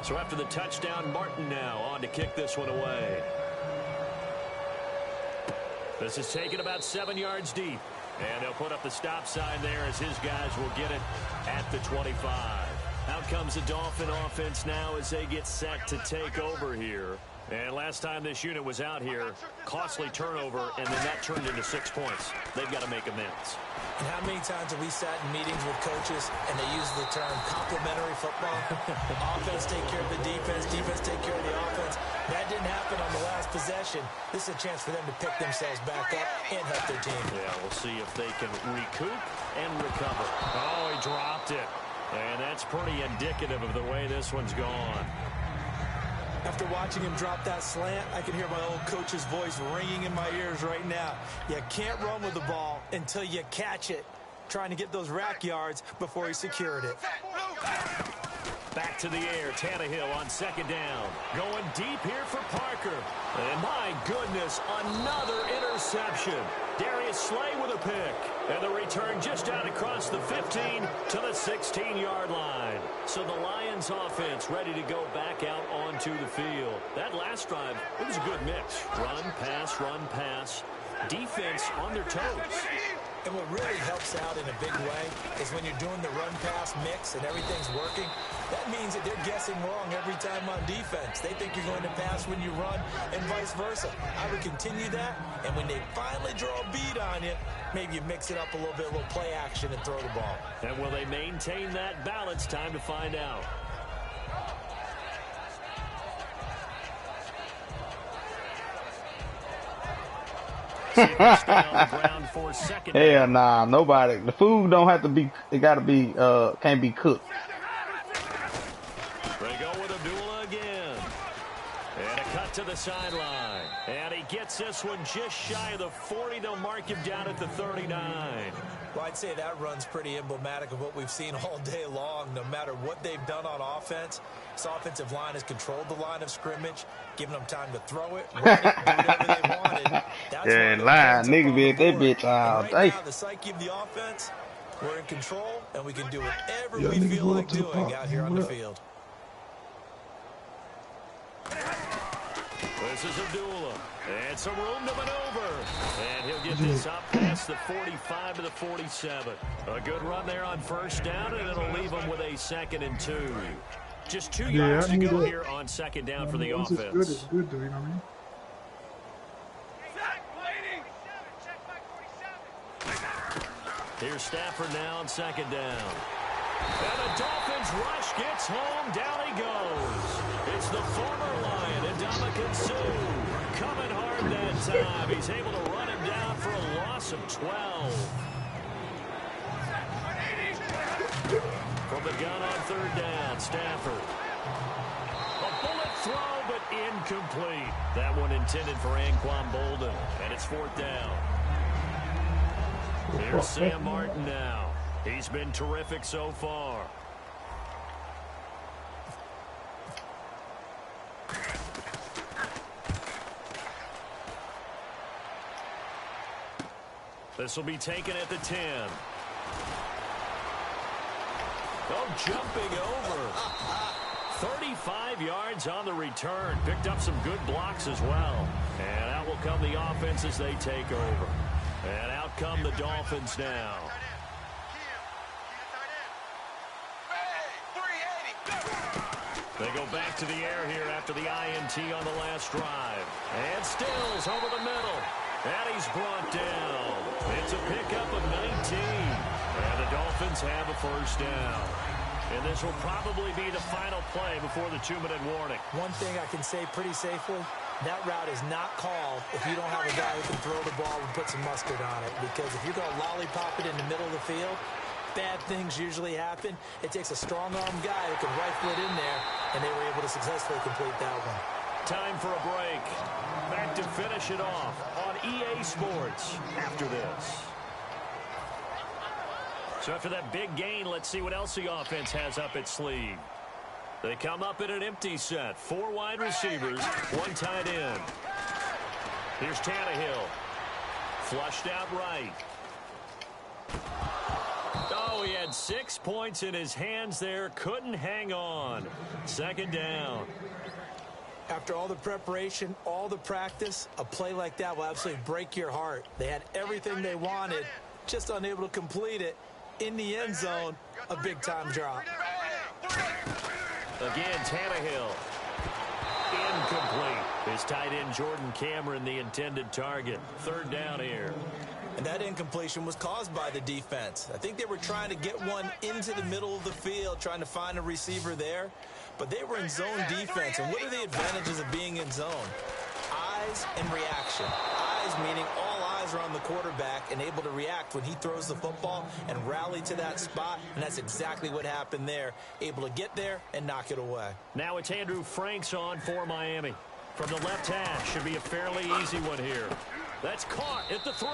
Speaker 4: So after the touchdown, Martin now on to kick this one away. This is taken about 7 yards deep. And they'll put up the stop sign there as his guys will get it at the 25. Out comes the Dolphin offense now as they get set to take over here. And last time this unit was out here, costly turnover, and then that turned into 6 points. They've got to make amends.
Speaker 5: And how many times have we sat in meetings with coaches and they use the term complementary football? Offense take care of the defense, defense take care of the offense. That didn't happen on the last possession. This is a chance for them to pick themselves back up and help their team.
Speaker 4: Yeah, we'll see if they can recoup and recover. Oh, he dropped it. And that's pretty indicative of the way this one's gone.
Speaker 5: After watching him drop that slant, I can hear my old coach's voice ringing in my ears right now. You can't run with the ball until you catch it. Trying to get those rack yards before he secured it.
Speaker 4: Back to the air, Tannehill on second down. Going deep here for Parker. And my goodness, another interception. Darius Slay with a pick. And the return just out across the 15 to the 16-yard line. So the Lions offense ready to go back out onto the field. That last drive, it was a good mix. Run, pass, defense on their toes.
Speaker 5: And what really helps out in a big way is when you're doing the run-pass mix and everything's working, that means that they're guessing wrong every time on defense. They think you're going to pass when you run and vice versa. I would continue that, and when they finally draw a bead on you, maybe you mix it up a little bit, a little play action and throw the ball.
Speaker 4: And will they maintain that balance? Time to find out.
Speaker 2: Hell nah, nobody. The food don't have to be. It gotta be. Can't be cooked.
Speaker 4: They go with Abdullah again, and a cut to the sideline, and he gets this one just shy of the 40. They'll mark him down at the 39.
Speaker 5: Well, I'd say that run's pretty emblematic of what we've seen all day long. No matter what they've done on offense, this offensive line has controlled the line of scrimmage, giving them time to throw it, run it, do whatever they wanted. That's
Speaker 2: yeah, line, nigga be at that bitch all day.
Speaker 5: Right now, the psyche of the offense, we're in control, and we can do whatever we feel like doing out here on the field.
Speaker 4: This is Abdullah. And some room to maneuver. And he'll get this up past the 45 to the 47. A good run there on first down, and it'll leave them with a 2nd and 2. Just 2 yards to go here on second down for the offense.
Speaker 7: It's good, though, you know what I mean?
Speaker 4: Here's Stafford now on second down. And the Dolphins rush gets home. Down he goes. It's the former Lion, Ndamukong Suh. Coming hard that time. He's able to run him down for a loss of 12. From the gun on third down, Stafford. A bullet throw, but incomplete. That one intended for Anquan Bolden. And it's fourth down. Here's Sam Martin now. He's been terrific so far. This will be taken at the 10. Oh, jumping over. 35 yards on the return. Picked up some good blocks as well. And out will come the offense as they take over. And out come the Dolphins now. They go back to the air here after the INT on the last drive. And Stills over the middle. And he's brought down. It's a pickup of 19. And the Dolphins have a first down. And this will probably be the final play before the 2-minute warning.
Speaker 5: One thing I can say pretty safely, that route is not called if you don't have a guy who can throw the ball and put some mustard on it. Because if you're going to lollipop it in the middle of the field, bad things usually happen. It takes a strong-arm guy who can rifle it in there, and they were able to successfully complete that one.
Speaker 4: Time for a break. Back to finish it off on EA Sports after this. So after that big gain, let's see what else the offense has up its sleeve. They come up in an empty set. 4 wide receivers, 1 tight end. Here's Tannehill. Flushed out right. Oh, he had 6 points in his hands there. Couldn't hang on. Second down.
Speaker 5: After all the preparation, all the practice, a play like that will absolutely break your heart. They had everything they wanted, just unable to complete it. In the end zone, a big-time drop.
Speaker 4: Again, Tannehill. Incomplete. His tight end Jordan Cameron the intended target. Third down here.
Speaker 5: And that incompletion was caused by the defense. I think they were trying to get one into the middle of the field, trying to find a receiver there. But they were in zone defense. And what are the advantages of being in zone? Eyes and reaction. Eyes meaning all eyes are on the quarterback and able to react when he throws the football and rally to that spot. And that's exactly what happened there. Able to get there and knock it away.
Speaker 4: Now it's Andrew Franks on for Miami. From the left hash, should be a fairly easy one here. That's caught at the 3.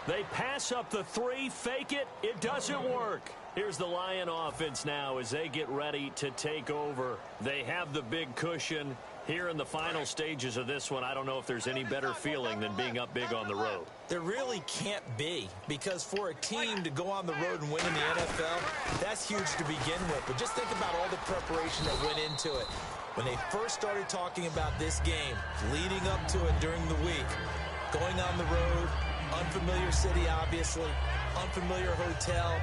Speaker 4: They pass up the 3, fake it. It doesn't work. Here's the Lion offense now as they get ready to take over. They have the big cushion. Here in the final stages of this one, I don't know if there's any better feeling than being up big on the road.
Speaker 5: There really can't be, because for a team to go on the road and win in the NFL, that's huge to begin with. But just think about all the preparation that went into it. When they first started talking about this game, leading up to it during the week, going on the road, unfamiliar city, obviously, unfamiliar hotel.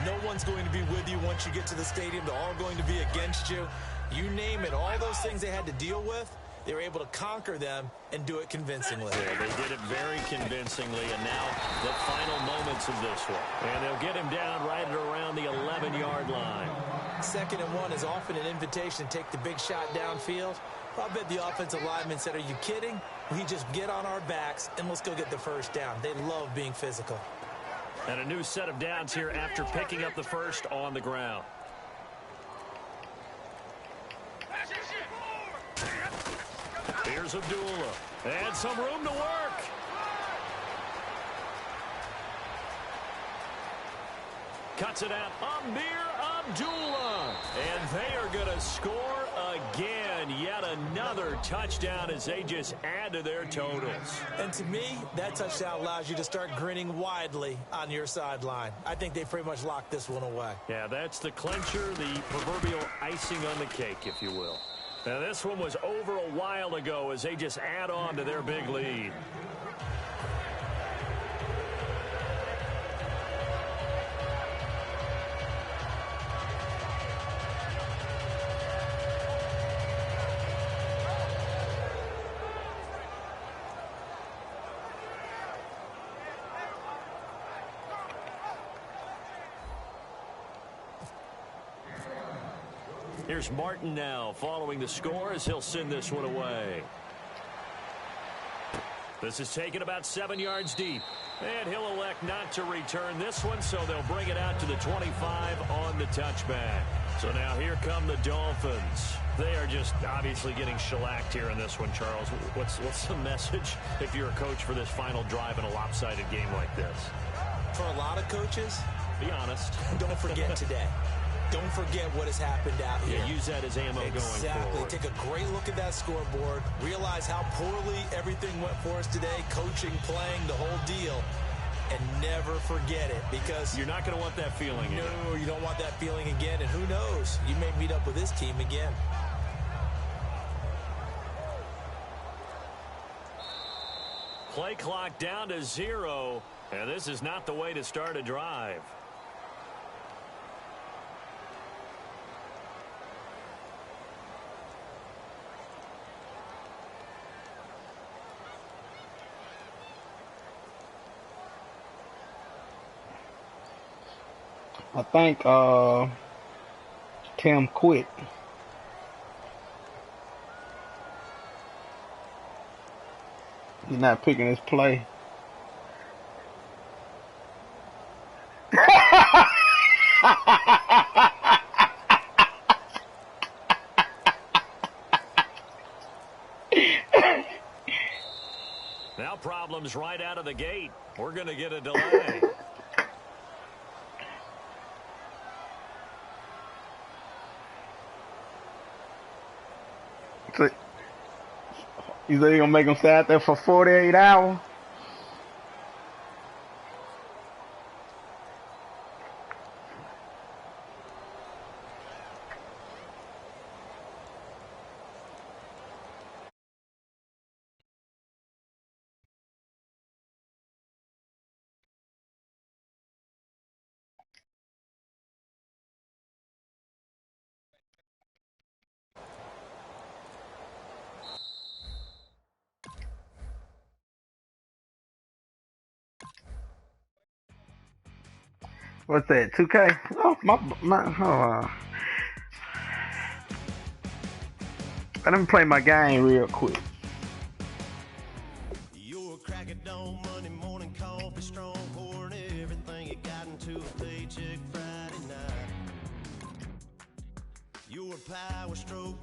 Speaker 5: No one's going to be with you once you get to the stadium. They're all going to be against you. You name it, all those things they had to deal with, they were able to conquer them and do it convincingly.
Speaker 4: Yeah, they did it very convincingly, and now the final moments of this one. And they'll get him down right at around the 11-yard line.
Speaker 5: 2nd and 1 is often an invitation to take the big shot downfield. I bet the offensive lineman said, are you kidding? We just get on our backs and let's go get the first down. They love being physical.
Speaker 4: And a new set of downs here after picking up the first on the ground. Here's Abdullah. And some room to work. Cuts it out. Amir Abdullah. And they are going to score again. Yet another touchdown as they just add to their totals.
Speaker 5: And to me, that touchdown allows you to start grinning widely on your sideline. I think they pretty much locked this one away.
Speaker 4: Yeah, that's the clincher, the proverbial icing on the cake, if you will. Now, this one was over a while ago as they just add on to their big lead. Here's Martin now following the score as he'll send this one away. This is taken about 7 yards deep. And he'll elect not to return this one, so they'll bring it out to the 25 on the touchback. So now here come the Dolphins. They are just obviously getting shellacked here in this one, Charles. What's the message if you're a coach for this final drive in a lopsided game like this?
Speaker 5: For a lot of coaches,
Speaker 4: be honest.
Speaker 5: Don't forget today. Don't forget what has happened out here.
Speaker 4: Yeah, use that as ammo going forward.
Speaker 5: Take a great look at that scoreboard. Realize how poorly everything went for us today. Coaching, playing, the whole deal. And never forget it, because
Speaker 4: you're not going to want that feeling again.
Speaker 5: No, you don't want that feeling again. And who knows? You may meet up with this team again.
Speaker 4: Play clock down to 0. And this is not the way to start a drive.
Speaker 2: I think Tim quit. He's not picking his play.
Speaker 4: Now problems right out of the gate. We're going to get a delay.
Speaker 2: You think you're gonna make him stay out there for 48 hours? What's that? 2K? Oh, let me play my game real quick.
Speaker 1: You're a crack at dawn, Monday morning coffee, strong pouring everything you got into a paycheck Friday night. Your power stroke